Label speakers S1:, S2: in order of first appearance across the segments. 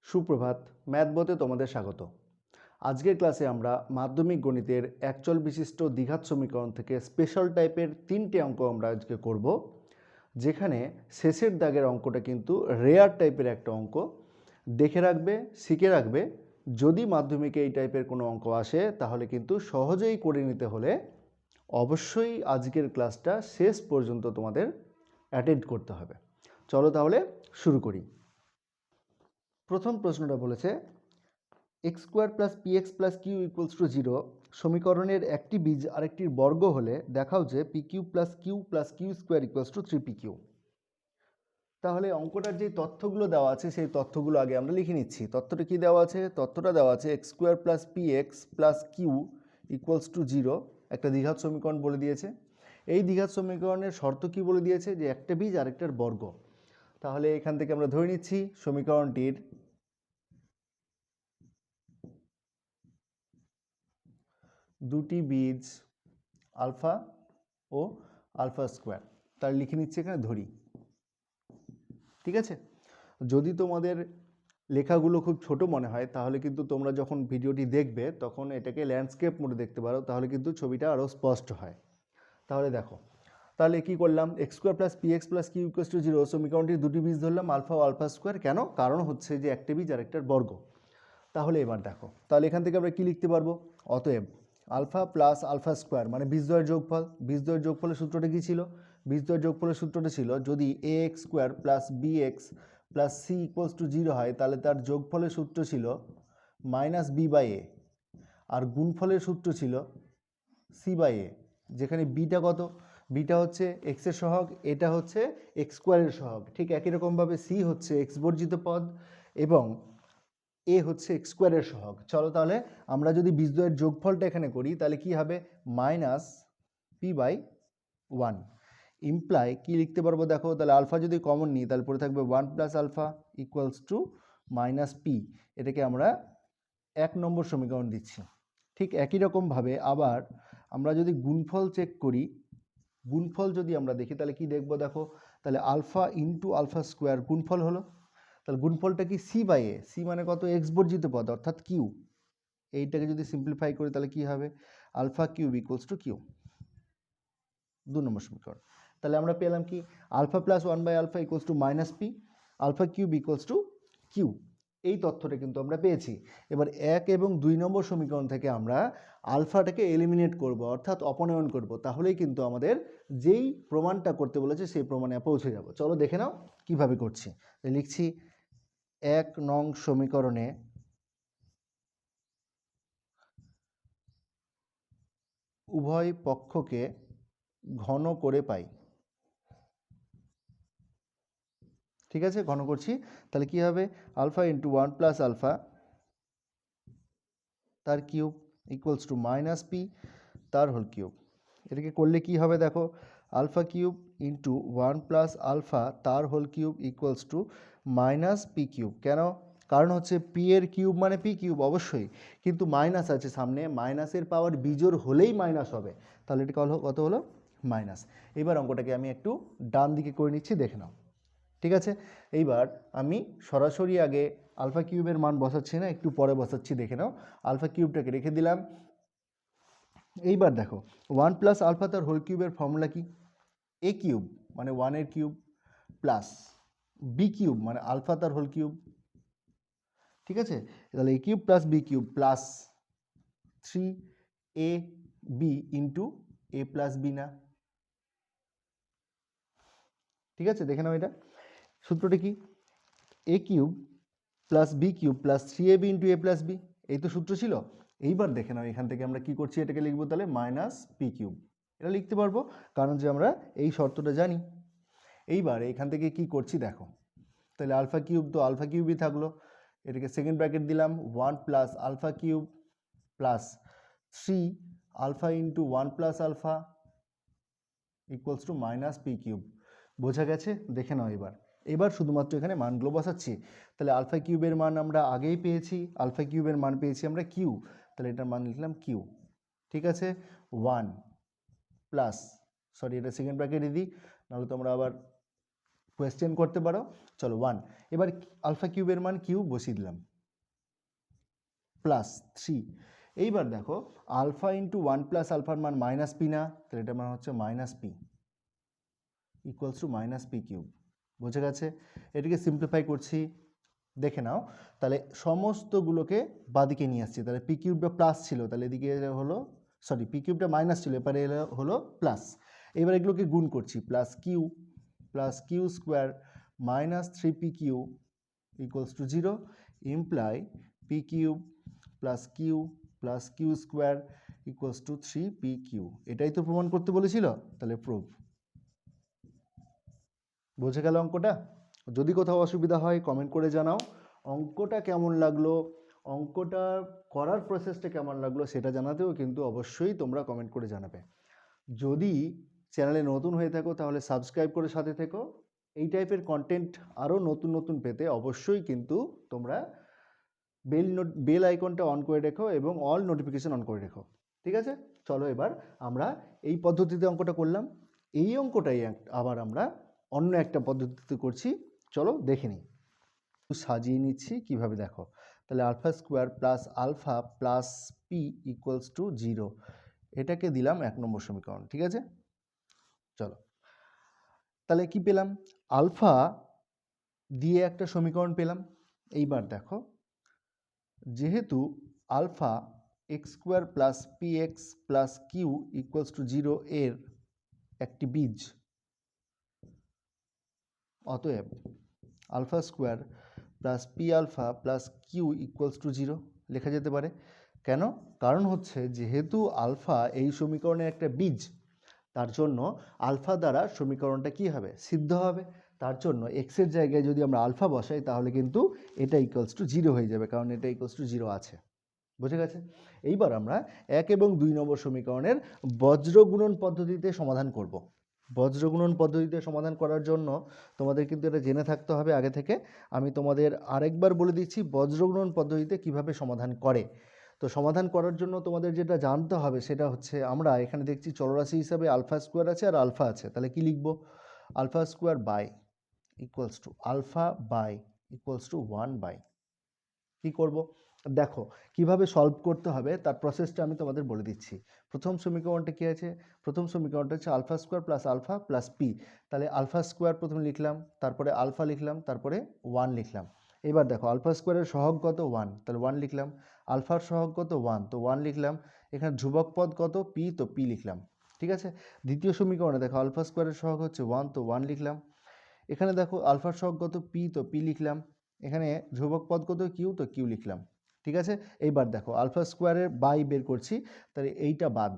S1: সুপ্রভাত, ম্যাথ বতে তোমাদের স্বাগত। আজকের ক্লাসে আমরা মাধ্যমিক গণিতের একচল বিশিষ্ট দ্বিঘাত সমীকরণ থেকে স্পেশাল টাইপের 3টে অঙ্ক আমরা আজকে করব, যেখানে শেষের দাগের অঙ্কটা কিন্তু রেয়ার টাইপের একটা অঙ্ক। দেখে রাখবে, শিখে রাখবে, যদি মাধ্যমিকে এই টাইপের কোনো অঙ্ক আসে তাহলে কিন্তু সহজেই করে নিতে হলে অবশ্যই আজকের ক্লাসটা শেষ পর্যন্ত তোমাদের অ্যাটেন্ড করতে হবে। চলো তাহলে শুরু করি। প্রথম প্রশ্নটা বলেছে X square plus P x plus Q equals to 0 সমীকরণের একটি বীজ আরেকটির বর্গ হলে দেখাও যে P Q plus Q square equals to 3 P Q. তাহলে অঙ্কটার যে তথ্যগুলো দেওয়া আছে সেই তথ্যগুলো আগে আমরা লিখে নিচ্ছি। তথ্যটা কি দেওয়া আছে? তথ্যটা দেওয়া আছে x square plus P x plus Q equals to 0 একটা দ্বিঘাত সমীকরণ বলে দিয়েছে। এই দ্বিঘাত সমীকরণের শর্ত কি বলে দিয়েছে? যে একটা বীজ আরেকটার বর্গ। তাহলে এখান থেকে আমরা ধরে নিচ্ছি সমীকরণটির দুটি বীজ আলফা ও আলফা স্কোয়ার, তার লিখে নিচ্ছে এখানে ধরি। ঠিক আছে, যদি তোমাদের লেখাগুলো খুব ছোট মনে হয় তাহলে কিন্তু তোমরা যখন ভিডিওটি দেখবে তখন এটাকে ল্যান্ডস্কেপ মোডে দেখতে পারো, তাহলে কিন্তু ছবিটা আরও স্পষ্ট হয়। তাহলে দেখো, তাহলে কি করলাম? X square plus P x plus Q equals to 0 সমীকরণটির দুটি বীজ ধরলাম আলফা ও আলফা স্কোয়ার। কেন? কারণ হচ্ছে যে একটা বীজ আর একটার বর্গ। তাহলে এবার দেখো, তাহলে এখান থেকে আমরা কি লিখতে পারবো? অতএব আলফা প্লাস আলফা স্কোয়ার মানে বীজদ্বয়ের যোগফল। বীজদ্বয়ের যোগফলের সূত্রটা কী ছিল? বীজদ্বয়ের যোগফলের সূত্রটা ছিল যদি A x square plus B x plus C equals to 0 হয় তাহলে তার যোগফলের সূত্র ছিল মাইনাস বি বাই এ, আর গুণফলের সূত্র ছিল সি বাই এ, যেখানে বিটা কত? বিটা হচ্ছে এক্সের সহগ, এটা হচ্ছে এক্স স্কোয়ারের সহগ। ঠিক একই রকমভাবে সি হচ্ছে এক্স বর্জিত পদ এবং এ হচ্ছে এক্স স্কোয়ারের সহগ। চলো তাহলে আমরা যদি বীজদ্বয়ের যোগফলটা এখানে করি তাহলে কি হবে? মাইনাস পি বাই 1 ইমপ্লাই কি লিখতে পারবো? দেখো, তাহলে আলফা যদি কমন নিই তাহলে পরে থাকবে 1 plus alpha equals to minus P. এটাকে আমরা 1 নম্বর সমীকরণ দিচ্ছি। ঠিক একই রকমভাবে আবার আমরা যদি গুণফল চেক করি, গুণফল যদি আমরা দেখি তাহলে কি দেখবো? দেখো, তাহলে আলফা ইন্টু আলফা স্কোয়ার গুণফল হলো। তাহলে গুণফলটা কি? C by A. সি মানে কত? এক্স বর্জিত পদ অর্থাৎ কিউ। এইটাকে যদি সিম্পলিফাই করি তাহলে কি হবে? Alpha cube equals to Q, 2 নম্বর সমীকরণ। তাহলে আমরা পেলাম কি? Alpha plus 1 by alpha equals to minus P, alpha cube equals to Q. এই তথ্যটা কিন্তু আমরা পেয়েছি। এবার 1 এবং 2 নম্বর সমীকরণ থেকে আমরা আলফাটাকে এলিমিনেট করব, অর্থাৎ অপনয়ন করব। তাহলেই কিন্তু আমাদের যেই প্রমাণটা করতে বলেছে সেই প্রমাণে পৌঁছে যাব। চলো দেখে নাও কিভাবে করছি। লিখছি 1 নং সমীকরণে উভয় পক্ষকে ঘন করে পাই। ঠিক আছে, ঘন করছি। তাহলে কি হবে? আলফা ইন্টু 1 প্লাস আলফা তার cube equals to minus P তার হোল কিউব। এটাকে করলে কি হবে? দেখো, alpha cube into 1 plus alpha তার whole cube equals to minus P cube. কেন? কারণ হচ্ছে পি এর কিউব মানে পি কিউব অবশ্যই, কিন্তু মাইনাস আছে সামনে, মাইনাসের পাওয়ার বিজোড় হলেই মাইনাস হবে। তাহলে এটা কত হলো? মাইনাস। এবার অঙ্কটাকে আমি একটু ডান দিকে করে নিচ্ছি, দেখে নাও। ঠিক আছে, এইবার আমি সরাসরি আগে আলফা কিউবের মান বসাচ্ছি না, একটু পরে বসাচ্ছি, দেখে নাও। আলফা কিউবটাকে রেখে দিলাম। এইবার দেখো, 1 প্লাস আলফা তার হোল কিউবের ফর্মুলা কি? এ কিউব মানে 1 এর কিউব প্লাস বি কিউব মানে আলফা তার হোল কিউব। ঠিক আছে, তাহলে A cube plus B cube plus 3 A B into A plus B না? ঠিক আছে, দেখে নাও এটা সূত্রটা কি? A cube plus B cube plus 3ab into A plus B, এই তো সূত্র ছিল। এইবার দেখে নাও এখান থেকে আমরা কি করছি, এটাকে লিখবো তাহলে মাইনাস পি কিউব। এটা লিখতে পারবো কারণ যে আমরা এই শর্তটা জানি। এইবার এখান থেকে কি করছি দেখো, তাহলে আলফা কিউব তো আলফা কিউবই থাকলো, এটাকে সেকেন্ড ব্র্যাকেট দিলাম 1 plus alpha cube plus 3 alpha into 1 plus alpha equals to minus P cube. বোঝা গেছে? দেখে নাও এবার শুধুমাত্র এখানে মানগুলো বসাচ্ছি। তাহলে আলফা কিউবের মান আমরা আগেই পেয়েছি, আলফা কিউবের মান পেয়েছি আমরা কিউ, তাহলে এটার মান লিখলাম কিউ। ঠিক আছে, 1 প্লাস, সরি এটা সেকেন্ড ব্র্যাকেটে দিই, নাহলে তোমরা আবার কোয়েশ্চেন করতে পারো। চলো 1, এবার আলফা কিউবের মান কিউ বসিয়ে দিলাম প্লাস 3। এইবার দেখো আলফা ইন্টু 1 প্লাস আলফার মান মাইনাস পি না, তাহলে এটার মান হচ্ছে minus P equals to minus P cube. বুঝে গেছে? এটিকে সিম্পলিফাই করছি, দেখে নাও। তাহলে সমস্তগুলোকে বাদিকে নিয়ে আসছি, তাহলে পি কিউবটা প্লাস ছিল, তাহলে এদিকে হলো সরি পি কিউবটা মাইনাস ছিল, এবারে হলো প্লাস। এবার এগুলোকে গুণ করছি, plus Q square minus 3p q equals to 0 imply p cube plus Q square equals to 3p q. এটাই তো প্রমাণ করতে বলেছিল, তাহলে প্রুভ। বুঝে গেল অঙ্কটা? যদি কোথাও অসুবিধা হয় কমেন্ট করে জানাও। অঙ্কটা কেমন লাগলো, অঙ্কটা করার প্রসেসটা কেমন লাগলো সেটা জানাতেও কিন্তু অবশ্যই তোমরা কমেন্ট করে জানাবে। যদি চ্যানেলে নতুন হয়ে থাকো তাহলে সাবস্ক্রাইব করে সাথে থেকো। এই টাইপের কন্টেন্ট আরও নতুন নতুন পেতে অবশ্যই কিন্তু তোমরা বেল আইকনটা অন করে রেখো এবং অল নোটিফিকেশন অন করে রেখো। ঠিক আছে? চলো এবার আমরা এই পদ্ধতিতে অঙ্কটা করলাম, এই অঙ্কটাই আবার আমরা অন্য একটা পদ্ধতিতে করছি, চলো দেখে নিই। সাজিয়ে নিচ্ছি কিভাবে, দেখো। তাহলে alpha square plus alpha plus p equals to 0, এটাকে দিলাম 1 নম্বর সমীকরণ। ঠিক আছে? চলো তাহলে কি পেলাম, আলফা দিয়ে একটা সমীকরণ পেলাম। এইবার দেখো, যেহেতু alpha x square plus P x plus Q equals to 0 এর একটি বীজ, অতএব alpha square plus p alpha plus Q equals to 0 লেখা যেতে পারে। কেন? কারণ হচ্ছে যেহেতু আলফা এই সমীকরণের একটা বীজ, তার জন্য আলফা দ্বারা সমীকরণটা কি হবে, সিদ্ধ হবে। তার জন্য এক্সের জায়গায় যদি আমরা আলফা বসাই তাহলে কিন্তু এটা ইকুয়ালস টু 0 হয়ে যাবে, কারণ এটা ইকুয়ালস টু 0 আছে। বুঝে গেছে? এইবার আমরা 1 এবং 2 নম্বর সমীকরণের বজ্রগুণন পদ্ধতিতে সমাধান করব। বজ্রগুণন পদ্ধতিতে সমাধান করার জন্য তোমাদের কিন্তু এটা জেনে থাকতে হবে আগে থেকে। আমি তোমাদের আরেকবার বলে দিচ্ছি বজ্রগুণন পদ্ধতিতে কিভাবে সমাধান করে। তো সমাধান করার জন্য তোমাদের যেটা জানতে হবে সেটা হচ্ছে, আমরা এখানে দেখছি চলরাশি হিসাবে আলফা স্কোয়ার আছে আর আলফা আছে, তাহলে কি লিখব, alpha square by equals to alpha by equals to 1 by. কী করব দেখো, কিভাবে সলভ করতে হবে তার প্রসেসটা আমি তোমাদের বলে দিচ্ছি। প্রথম সমীকরণটা কী আছে, প্রথম সমীকরণটা হচ্ছে আলফা স্কোয়ার প্লাস পি। তাহলে আলফা স্কোয়ার প্রথমে লিখলাম, তারপরে আলফা লিখলাম, তারপরে 1 লিখলাম। এবার দেখো আলফা স্কোয়ারের সহগ কত 1, তাহলে 1 লিখলাম। আলফার সহগ কত 1, তো 1 লিখলাম। এখানে ধ্রুবক পদ কত পি, তো পি লিখলাম। ঠিক আছে? দ্বিতীয় সমীকরণে দেখো আলফা স্কোয়ারের সহগ হচ্ছে 1, তো 1 লিখলাম। এখানে দেখো আলফার সহগ কত পি, তো পি লিখলাম। এখানে ধ্রুবক পদ কত কিউ, তো কিউ লিখলাম। ঠিক আছে? এইবার দেখো আলফা স্কোয়ারের বাই বের করছি, তাহলে এইটা বাদ,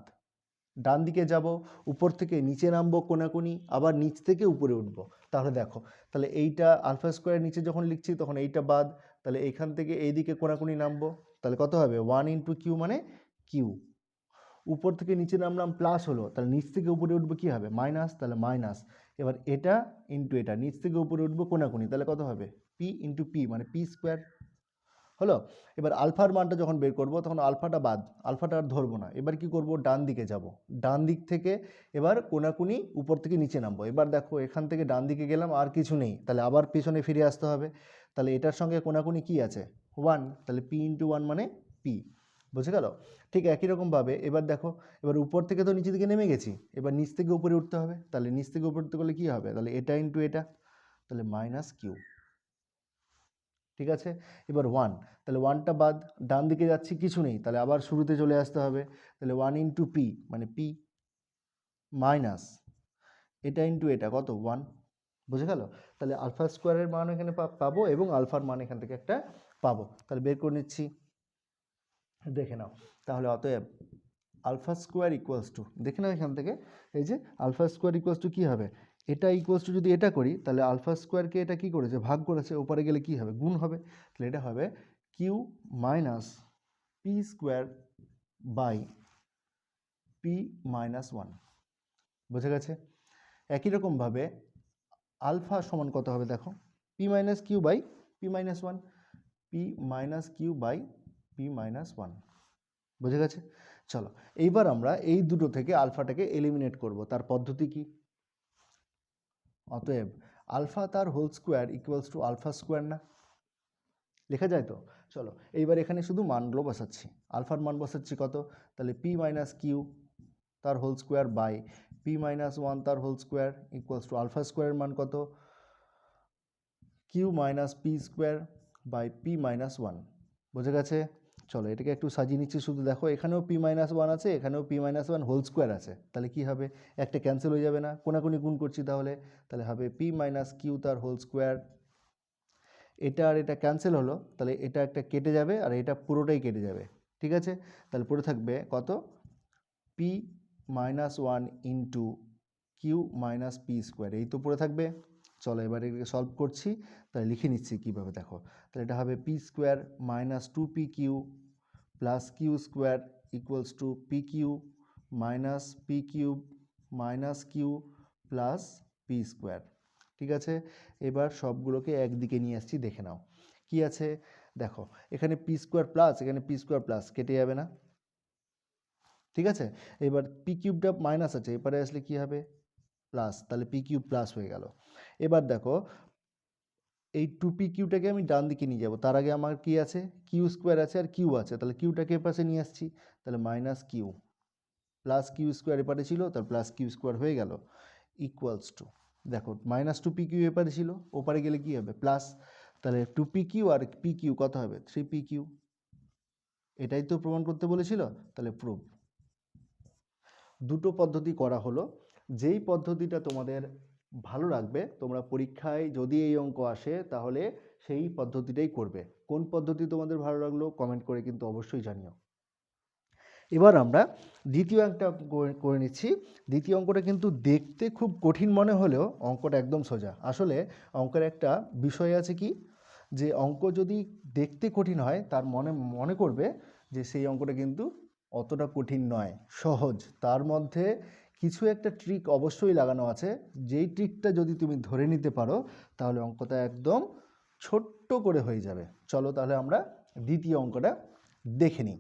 S1: ডান দিকে যাব, উপর থেকে নিচে নামবো কোনাকুনি, আবার নিচ থেকে উপরে উঠবো। তাহলে দেখো, তাহলে এইটা আলফা স্কোয়ারের নিচে যখন লিখছি তখন এইটা বাদ, তাহলে এইখান থেকে এইদিকে কোনাকুনি নামবো, তাহলে কত হবে 1 ইন্টু কিউ মানে কিউ। উপর থেকে নিচে নামলাম প্লাস হলো, তাহলে নিচ থেকে উপরে উঠবো কী হবে মাইনাস, তাহলে মাইনাস। এবার এটা ইন্টু এটা, নিচ থেকে উপরে উঠবো কোনাকুনি, তাহলে কত হবে পি ইন্টু পি মানে পি স্কোয়ার হলো। এবার আলফার মানটা যখন বের করব তখন আলফাটা বাদ, আলফাটা আর ধরবো না। এবার কি করব, ডান দিকে যাব, ডান দিক থেকে এবার কোনাকুনি উপর থেকে নিচে নামবো। এবার দেখো এখান থেকে ডান দিকে গেলাম আর কিছু নেই, তাহলে আবার পেছনে ফিরে আসতে হবে। তাহলে এটার সঙ্গে কোনাকুনি কি আছে 1, তাহলে পি ইন্টু 1 মানে পি। বুঝে গেল? ঠিক একই রকমভাবে এবার দেখো, এবার উপর থেকে তো নিচের দিকে নেমে গেছি, এবার নিচ থেকে উপরে উঠতে হবে, তাহলে নিচ থেকে উপরে উঠতে গেলে কী হবে, তাহলে এটা ইন্টু এটা, তাহলে মাইনাস কিউ। ঠিক আছে? এবার 1, তাহলে 1টা বাদ, ডান দিকে যাচ্ছি কিছু নেই, তাহলে আবার শুরুতে চলে আসতে হবে, তাহলে 1 ইন্টু পি মানে পি মাইনাস এটা ইন্টু এটা কত 1। বুঝে গেল? তাহলে আলফা স্কোয়ারের মান এখানে পাবো এবং আলফার মান এখান থেকে একটা পাবো, তাহলে বের করে নিচ্ছি, দেখে নাও। তাহলে অতএব আলফা স্কোয়ার ইকুয়ালস টু, দেখে নাও এখান থেকে, এই যে আলফা স্কোয়ার ইকুয়ালস টু কী হবে, এটা ইকুয়ালস টু যদি এটা করি তাহলে আলফা স্কোয়ারকে এটা কী করেছে ভাগ করেছে, ওপরে গেলে কী হবে গুণ হবে, তাহলে এটা হবে q minus P square by P minus 1। বুঝে গেছে? একই রকমভাবে আলফা সমান কত হবে দেখো, p minus q by P minus 1, p minus q by P minus 1। বুঝে গেছে? চলো এইবার আমরা এই দুটো থেকে আলফাটাকে এলিমিনেট করব, তার পদ্ধতি কি, অতএব আলফা তার whole square equals to alpha square না, লেখা যায় তো? চলো এইবার এখানে শুধু মানগুলো বসাচ্ছি, আলফার মান বসাচ্ছি কত, তাহলে পি মাইনাস কিউ তার whole square by P minus one তার whole square equals to alpha স্কোয়ারের মান কত, Q minus P square by P minus one. বোঝা গেছে? চলো এটাকে একটু সাজিয়ে নিচ্ছি, শুধু দেখো এখানেও পি মাইনাস ওয়ান আছে, এখানেও p minus one whole square আছে, তাহলে কী হবে, একটা ক্যান্সেল হয়ে যাবে না, কোনাকুনি গুণ করছি তাহলে হবে পি মাইনাস কিউ তার হোল স্কোয়ার, এটা আর এটা ক্যান্সেল হলো, তাহলে এটা একটা কেটে যাবে আর এটা পুরোটাই কেটে যাবে, ঠিক আছে? তাহলে পড়ে থাকবে কত, p minus one into q minus P square, এই তো পড়ে থাকবে। চলো এবার এটাকে সলভ করছি, তাহলে লিখে নিচ্ছি কীভাবে, দেখো তাহলে এটা হবে p square minus two p Q plus Q square equals to p q minus P cube minus q plus p square, ঠিক আছে? এবার সবগুলোকে একদিকে নিয়ে আসছি, দেখে নাও কি আছে, দেখো এখানে পি স্কোয়ার প্লাস এখানে পি স্কোয়ার প্লাস কেটে যাবে না, ঠিক আছে? এবার পি কিউবটা মাইনাস আছে, এবারে আসলে কি হবে, প্লাস, তাহলে পি কিউব প্লাস হয়ে গেল। এবার দেখো এই টু পি কিউটাকে আমি ডান দিকে নিয়ে যাব, তার আগে আমার কি আছে, কিউ স্কোয়ার আছে আর কিউ আছে, তাহলে কিউটাকে পাশে নিয়ে আসছি, তাহলে minus q plus Q square এপারে ছিল, তার প্লাস কিউ স্কোয়ার হয়ে গেল ইকুয়ালস টু, দেখো মাইনাস টু পি কিউ এপারে ছিল, ওপারে গেলে কি হবে প্লাস, তাহলে টু পি কিউ আর পি কিউ কত হবে, থ্রি পি কিউ, এটাই তো প্রমাণ করতে বলেছিল, তাহলে প্রুভ। দুটো পদ্ধতি করা হলো, যেই পদ্ধতিটা তোমাদের ভালো লাগবে, তোমরা পরীক্ষায় যদি এই অঙ্ক আসে তাহলে সেই পদ্ধতিটাই করবে। কোন পদ্ধতি তোমাদের ভালো লাগলো কমেন্ট করে কিন্তু অবশ্যই জানিও। এবার আমরা দ্বিতীয় অঙ্কটা করে নিচ্ছি। দ্বিতীয় অঙ্কটা কিন্তু দেখতে খুব কঠিন মনে হলেও অঙ্কটা একদম সোজা। আসলে অঙ্কের একটা বিষয় আছে কি, যে অঙ্ক যদি দেখতে কঠিন হয় তার মনে করবে যে সেই অঙ্কটা কিন্তু অতটা কঠিন নয়, সহজ। তার মধ্যে কিছু একটা ট্রিক অবশ্যই লাগানো আছে, যেই ট্রিকটা যদি তুমি ধরে নিতে পারো তাহলে অঙ্কটা একদম ছোট্ট করে হয়ে যাবে। চলো তাহলে আমরা দ্বিতীয় অঙ্কটা দেখে নিই।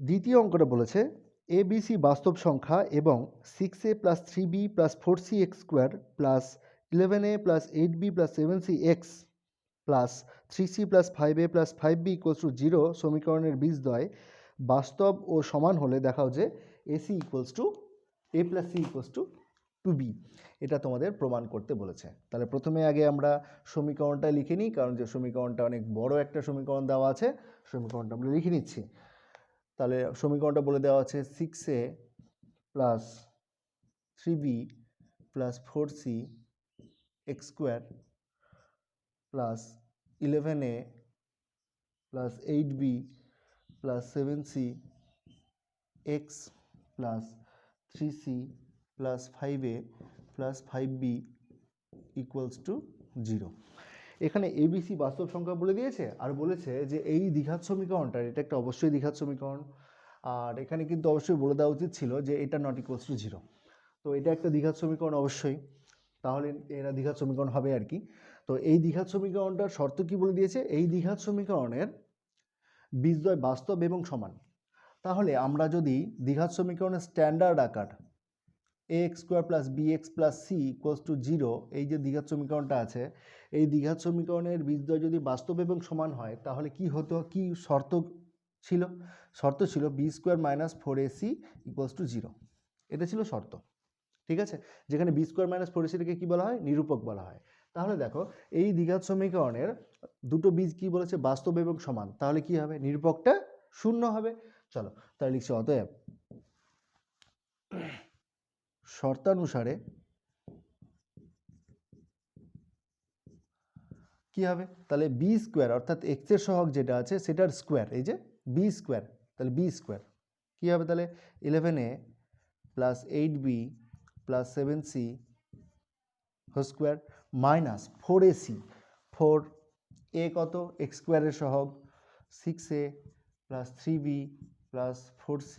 S1: দ্বিতীয় অঙ্কটা বলেছে এ বি সি বাস্তব সংখ্যা এবং 6a plus 3b plus 4c x square plus 11a plus 8b plus 7c x plus 3c plus 5a plus 5b equals to 0 সমীকরণের বীজদ্বয় বাস্তব ও সমান হলে দেখাও যে ac equals to a plus c equals to 2b। এটা তোমাদের প্রমাণ করতে বলেছে। তাহলে প্রথমে আগে আমরা সমীকরণটা লিখে নিই, কারণ যে সমীকরণটা অনেক বড় একটা সমীকরণ দেওয়া আছে, সমীকরণটা আমরা লিখে নিচ্ছি। তাহলে সমীকরণটা বলে দেওয়া আছে 6a plus 3b plus 4c x square plus 11a plus 8b plus 7c x plus 3c plus 5a plus 5b equals to 0। এখানে এবিসি বাস্তব সংখ্যা বলে দিয়েছে, আর বলেছে যে এই দ্বিঘাত সমীকরণটা, এটা একটা অবশ্যই দ্বিঘাত সমীকরণ, আর এখানে কিন্তু অবশ্যই বলে দেওয়া উচিত ছিল যে এটা নট ইকুয়ালস টু 0। তো এটা একটা দ্বিঘাত সমীকরণ অবশ্যই, তাহলে এরা দ্বিঘাত সমীকরণ হবে আর কি। তো এই দ্বিঘাত সমীকরণটার শর্ত কি বলে দিয়েছে, এই দ্বিঘাত সমীকরণের বীজদ্বয় বাস্তব এবং সমান। তাহলে আমরা যদি দ্বিঘাত সমীকরণের স্ট্যান্ডার্ড আকার A x square plus B x plus C equals to 0, এই যে দ্বিঘাত সমীকরণটা আছে, এই দ্বিঘাত সমীকরণের বীজদ্বয় যদি বাস্তব এবং সমান হয় তাহলে কি হতো, কি শর্ত ছিল, শর্ত ছিল b square minus 4ac equals to 0, এটা ছিল শর্ত, ঠিক আছে? যেখানে বি স্কোয়ার মাইনাস 4ac-টাকে কী বলা হয়, নিরূপক বলা হয়। তাহলে দেখো এই দ্বিঘাত সমীকরণের দুটো বীজ কি বলেছে, বাস্তব এবং সমান, তাহলে কি হবে, নিরূপকটা 0 হবে। চলো তাহলে লিখছি অতএব শর্তানুসারে কি হবে, তাহলে বি স্কোয়ার অর্থাৎ এক্সের সহগ যেটা আছে সেটার স্কোয়ার, এই যে বি স্কোয়ার, তাহলে বি স্কোয়ার কী হবে, তাহলে 11a plus 8b plus 7c whole square minus 4ac, 4a কত, এক্স স্কোয়ারের সহগ, 6a plus 3b plus 4c,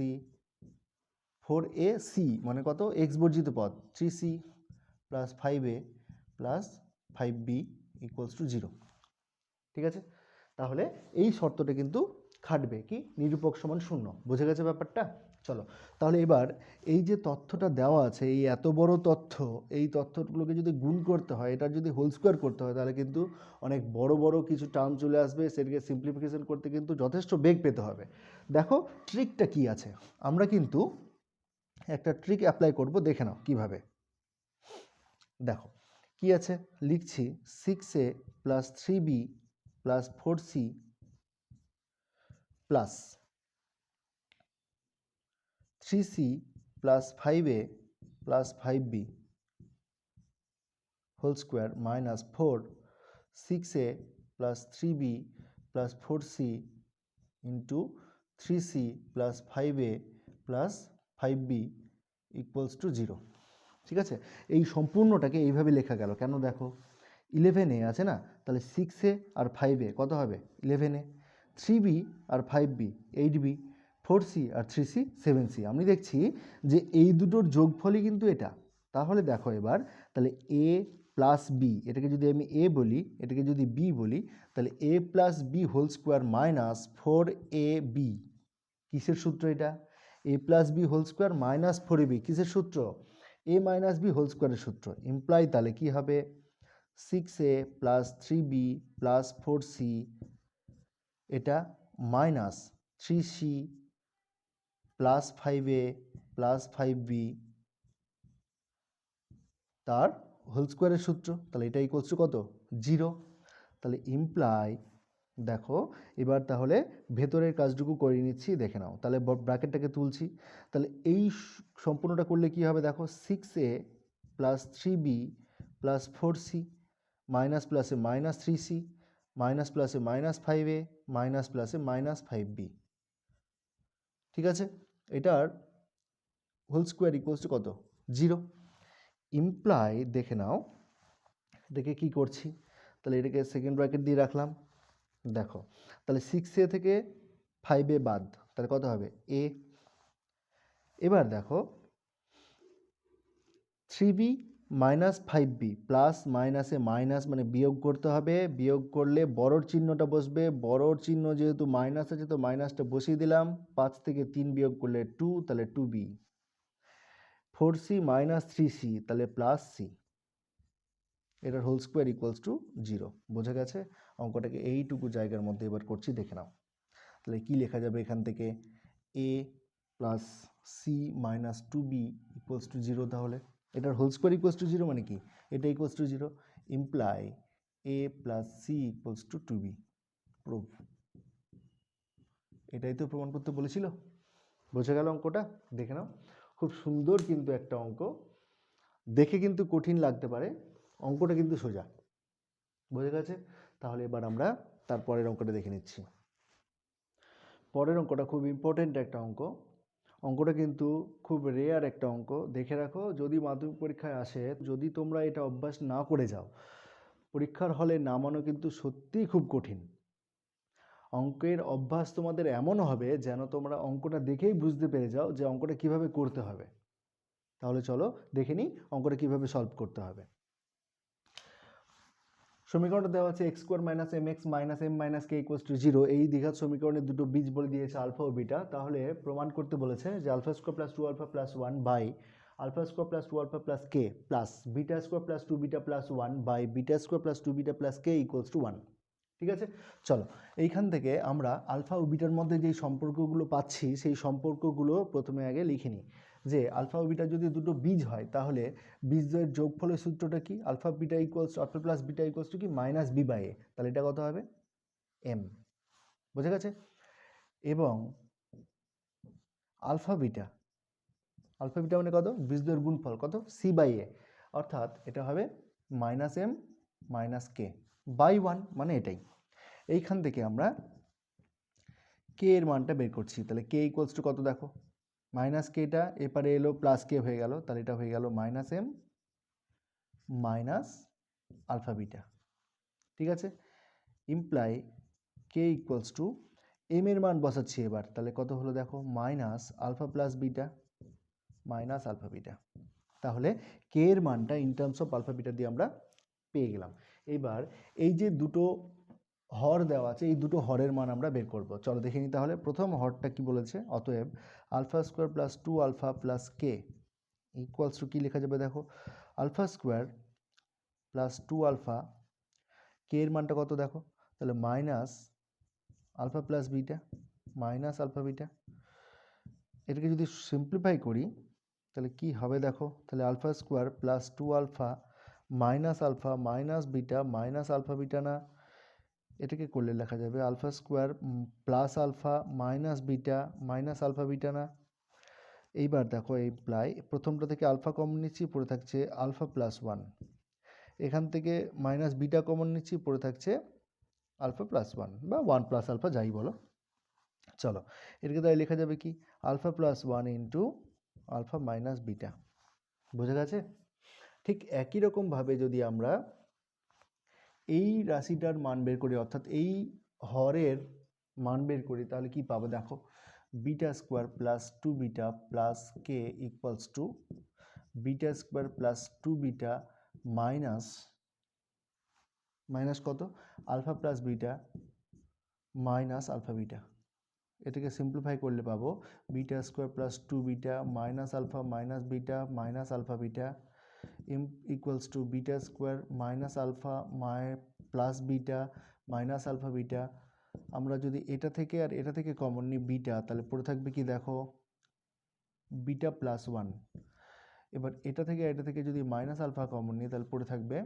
S1: 4ac মানে কত, এক্স বর্জিত পদ, 3c plus 5a plus 5b equals to 0, ঠিক আছে? তাহলে এই শর্তটা কিন্তু খাটবে কি নিরূপক সমান 0। বুঝে গেছে ব্যাপারটা? চলো তাহলে এবার এই যে তথ্যটা দেওয়া আছে, এই এত বড় তথ্য, এই তথ্যগুলোকে যদি গুণ করতে হয়, এটার যদি হোল স্কোয়ার করতে হয়, তাহলে কিন্তু অনেক বড় বড় কিছু টার্ম চলে আসবে। সেটাকে সিম্পলিফিকেশন করতে কিন্তু যথেষ্ট বেগ পেতে হবে। দেখো ট্রিকটা কি আছে, আমরা কিন্তু একটা ট্রিক অ্যাপ্লাই করব, দেখে নাও কিভাবে। দেখো কি আছে, লিখছি 6a plus 3b plus 4c plus 3c plus 5a plus 5b whole square minus 4 6a plus 3b plus 4c into 3c plus 5a plus 5b equals to 0। ঠিক আছে, এই সম্পূর্ণটাকে এইভাবে লেখা গেল কেন, দেখো 11a আছে না, তাহলে 6a আর 5a কত হবে 11a, 3b আর 5b 8b, 4c আর 3c 7c। আমি দেখছি যে এই দুটোর যোগফলই কিন্তু এটা। তাহলে দেখো এবার, তাহলে a প্লাস বি, এটাকে যদি আমি a বলি, এটাকে যদি b বলি, তাহলে a plus b whole square minus 4ab, কিসের সূত্র এটা, a plus b whole square minus 4ab কিসের সূত্র, a মাইনাস বি হোল স্কোয়ারের সূত্র। ইমপ্লাই তাহলে কি হবে 6a plus 3b plus 4c এটা minus 3c plus 5a plus 5b তার হোল স্কোয়ারের সূত্র। তাহলে এটা ইকুয়ালস টু কত 0। তাহলে ইমপ্লাই দেখো এবার তাহলে ভেতরের কাজটুকু করে নিচ্ছি, দেখে নাও। তাহলে ব্র্যাকেটটাকে তুলছি, তাহলে এই সম্পূর্ণটা করলে কি হবে দেখো 6a plus 3b plus 4c minus প্লাসে মাইনাস 3c মাইনাস প্লাসে মাইনাস 5a মাইনাস প্লাসে মাইনাস 5b। ঠিক আছে, এটার হোল স্কোয়ার ইকুয়ালস টু কত 0। ইমপ্লাই দেখে নাও এটাকে কি করছি, তাহলে এটাকে সেকেন্ড ব্র্যাকেট দিয়ে রাখলাম। দেখো তাহলে 6a থেকে 5a বাদ, তাহলে কত হবে a। এবার দেখো 3b মাইনাস 5b প্লাস মাইনাসে মাইনাস মানে বিয়োগ করতে হবে, বিয়োগ করলে বড়োর চিহ্নটা বসবে, বড়োর চিহ্ন যেহেতু মাইনাস আছে তো মাইনাসটা বসিয়ে দিলাম, 5 থেকে 3 বিয়োগ করলে 2 তাহলে 2b, 4c মাইনাস 3c তাহলে প্লাস c, এটার হোল স্কোয়ার ইকুয়ালস টু 0। বোঝা গেছে? অঙ্কটাকে এইটুকু জায়গার মধ্যে এবার করছি, দেখে নাও। তাহলে কি লেখা যাবে এখান থেকে, a plus c minus 2b equals to 0। তাহলে এটার হোল স্কোয়ার ইকুয়ালস টু 0 মানে কি, এটা equals to 0। Imply a plus C equals to 2b। Proof, এটাই তো প্রমাণ করতে বলেছিল। বোঝা গেল অঙ্কটা? দেখে নাও, খুব সুন্দর কিন্তু একটা অঙ্ক, দেখে কিন্তু কঠিন লাগতে পারে, অঙ্কটা কিন্তু সোজা। বোঝা গেছে? তাহলে এবার আমরা তারপরের অঙ্কটা দেখে নিচ্ছি। পরের অঙ্কটা খুব ইম্পর্টেন্ট একটা অঙ্ক, অঙ্কটা কিন্তু খুব রেয়ার একটা অঙ্ক। দেখে রাখো, যদি মাধ্যমিক পরীক্ষায় আসে, যদি তোমরা এটা অভ্যাস না করে যাও, পরীক্ষার হলে নামানো কিন্তু সত্যিই খুব কঠিন। অঙ্কের অভ্যাস তোমাদের এমন হবে যেন তোমরা অঙ্কটা দেখেই বুঝতে পেরে যাও যে অঙ্কটা কিভাবে করতে হবে। তাহলে চলো দেখে নিই অঙ্কটা কিভাবে সলভ করতে হবে। সমীকরণটা দেওয়া আছে x square minus m x minus m minus k equals to 0। এই দ্বিঘাত সমীকরণের দুটো বীজ বলে দিয়েছে আলফা ও বিটা। তাহলে প্রমাণ করতে বলেছে যে alpha square plus 2 alpha plus 1 by alpha square plus 2 alpha plus K plus beta square plus 2 beta plus 1 by beta square plus 2 beta plus K equals to 1। ঠিক আছে, চলো এইখান থেকে আমরা আলফা ও বিটার মধ্যে যেই সম্পর্কগুলো পাচ্ছি সেই সম্পর্কগুলো প্রথমে আগে লিখে নিই। যে আলফা ও বিটা যদি দুটো বীজ হয় তাহলে বীজের যোগফলের সূত্রটা কি, alpha beta equals alpha plus beta equals to কি মাইনাস বি বাই এ, তাহলে এটা কত হবে এম। বোঝা গেছে? এবং আলফা বিটা মানে কত, বীজদ্বয়ের গুণফল কত সি বাই এ, অর্থাৎ এটা হবে minus m minus k by 1, মানে এটাই। এইখান থেকে আমরা কে এর মানটা বের করছি, তাহলে কে ইকুয়ালস টু কত দেখো, মাইনাস কেটা এপারে এলো প্লাস কে হয়ে গেল, তাহলে এটা হয়ে গেল minus m minus alpha beta. ঠিক আছে, imply k equals to m এর মান বসাচ্ছি এবার, তাহলে কত হলো দেখো minus alpha plus beta minus alpha beta. তাহলে কে এর মানটা in terms of alpha beta দিয়ে আমরা পেয়ে গেলাম। এবার এই যে দুটো হর দেওয়া আছে, এই দুটো হরের মান আমরা বের করব। চলো দেখে নিই তাহলে। প্রথম হরটা কি বলেছে, অতএব alpha square plus 2 alpha plus K equals to কী লেখা যাবে দেখো, alpha square plus 2 alpha, K এর মানটা কত দেখো, তাহলে minus alpha plus beta, minus alpha beta. এটাকে যদি সিম্পলিফাই করি তাহলে কি হবে দেখো, তাহলে alpha square plus 2 alpha minus beta minus alpha beta, না এটাকে করলে লেখা যাবে alpha square plus alpha minus beta minus alpha beta, না। এইবার দেখো এই প্লাই প্রথমটা থেকে আলফা কমন নিচ্ছি, পড়ে থাকছে আলফা প্লাস 1, এখান থেকে মাইনাস বিটা কমন নিচ্ছি, পড়ে থাকছে আলফা প্লাস 1 বা 1 প্লাস আলফা যাই বলো। চলো এটাকে তাই লেখা যাবে কি, alpha plus 1 into alpha minus beta. বোঝা গেছে? ঠিক একই রকমভাবে যদি আমরা এই রাশিটার মান বের করি, অর্থাৎ এই হরের মান বের করি, তাহলে কি পাবো দেখো, beta square plus 2 beta plus K equals to beta square plus 2 beta minus কত, alpha plus beta minus alpha beta. এটাকে সিম্পলিফাই করলে পাবো beta square plus 2 beta minus alpha minus beta minus alpha beta equals to beta square minus alpha plus beta minus alpha beta. আমরা যদি এটা থেকে আর এটা থেকে কমন নিই বিটা, তাহলে পড়ে থাকবে কি দেখো, বিটা প্লাস 1। এবার এটা থেকে যদি মাইনাস আলফা কমন নিই তাহলে পড়ে থাকবে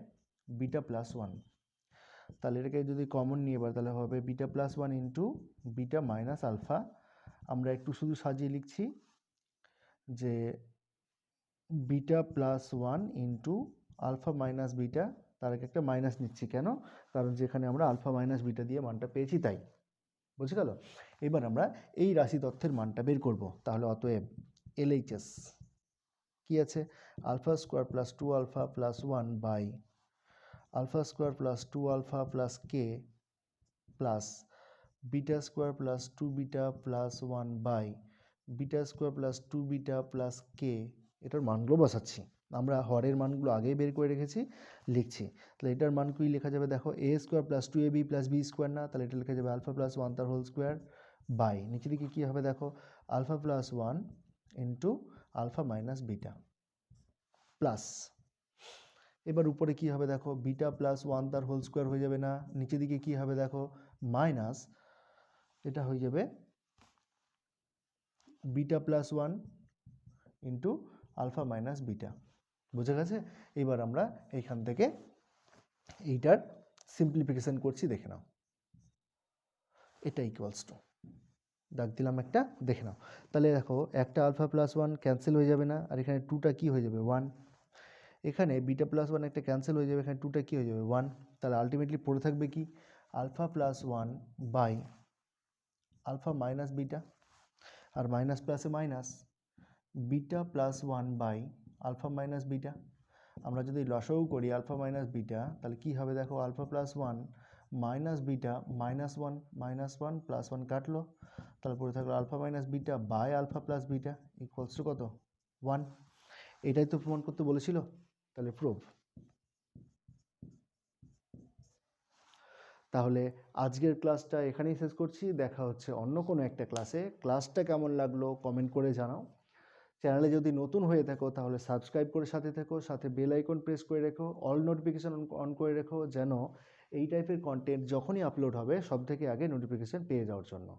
S1: বিটা প্লাস 1। তাহলে এটাকে যদি কমন নিই এবার, তাহলে হবে beta plus 1 into beta minus alpha. আমরা একটু শুধু সাজিয়ে লিখছি যে beta plus 1 into alpha minus beta, তার আগে একটা মাইনাস নিচ্ছি কেন, কারণ যেখানে আমরা আলফা মাইনাস বিটা দিয়ে মানটা পেয়েছি তাই। বুঝে গেল? এবার আমরা এই রাশি তথ্যের মানটা বের করব। তাহলে অতএব এলএইচএস কি আছে, alpha square plus 2 alpha plus 1 by alpha square plus 2 alpha plus K plus beta square plus 2 beta plus 1 by beta square plus 2 beta plus K. এটার মানগুলো বসাচ্ছি, আমরা হরের মানগুলো আগেই বের করে রেখেছি, লিখছি। তাহলে এটার মান কি লেখা যাবে দেখো, A square plus 2ab plus B square, না তাহলে এটা লেখা যাবে আলফা প্লাস 1 তার হোল স্কোয়ার বাই নিচের দিকে কী হবে দেখো, alpha plus 1 into alpha minus beta plus, এবার উপরে কি হবে দেখো, বিটা প্লাস 1 তার হোল স্কোয়ার হয়ে যাবে, না নিচের দিকে কি হবে দেখো, মাইনাস এটা হয়ে যাবে beta plus 1 into alpha minus beta. বুঝে গেছে? এবার আমরা এইখান থেকে এইটার সিম্পলিফিকেশন করছি, দেখে নাও। এটা ইকুয়ালস টু দাগ দিলাম একটা, দেখে নাও। তাহলে দেখো একটা আলফা প্লাস 1 ক্যান্সেল হয়ে যাবে, না আর এখানে 2টা কি হয়ে যাবে 1, এখানে বিটা প্লাস 1 একটা ক্যান্সেল হয়ে যাবে, এখানে 2টা কি হয়ে যাবে 1। তাহলে আলটিমেটলি পড়ে থাকবে কি, alpha plus 1 by alpha minus beta, আর মাইনাস প্লাসে minus beta plus 1 by alpha minus beta. আমরা যদি লসাগু করি আলফা মাইনাস বিটা, তাহলে কি হবে দেখো, alpha plus 1 minus beta minus 1 plus 1 কাটলো, তাহলে পড়ে থাকলো alpha minus beta by alpha plus beta equals to কত 1। এটাই তো প্রমাণ করতে বলেছিল, তাহলে প্রুভ। তাহলে আজকের ক্লাসটা এখানেই শেষ করছি, দেখা হচ্ছে অন্য কোনো একটা ক্লাসে। ক্লাসটা কেমন লাগলো কমেন্ট করে জানাও। চ্যানেলে যদি নতুন হয়ে থাকো তাহলে সাবস্ক্রাইব করে সাথে থেকো, সাথে বেল আইকন প্রেস করে রেখো, অল নোটিফিকেশান অন করে রেখো, যেন এই টাইপের কন্টেন্ট যখনই আপলোড হবে সব থেকে আগে নোটিফিকেশান পেয়ে যাওয়ার জন্য।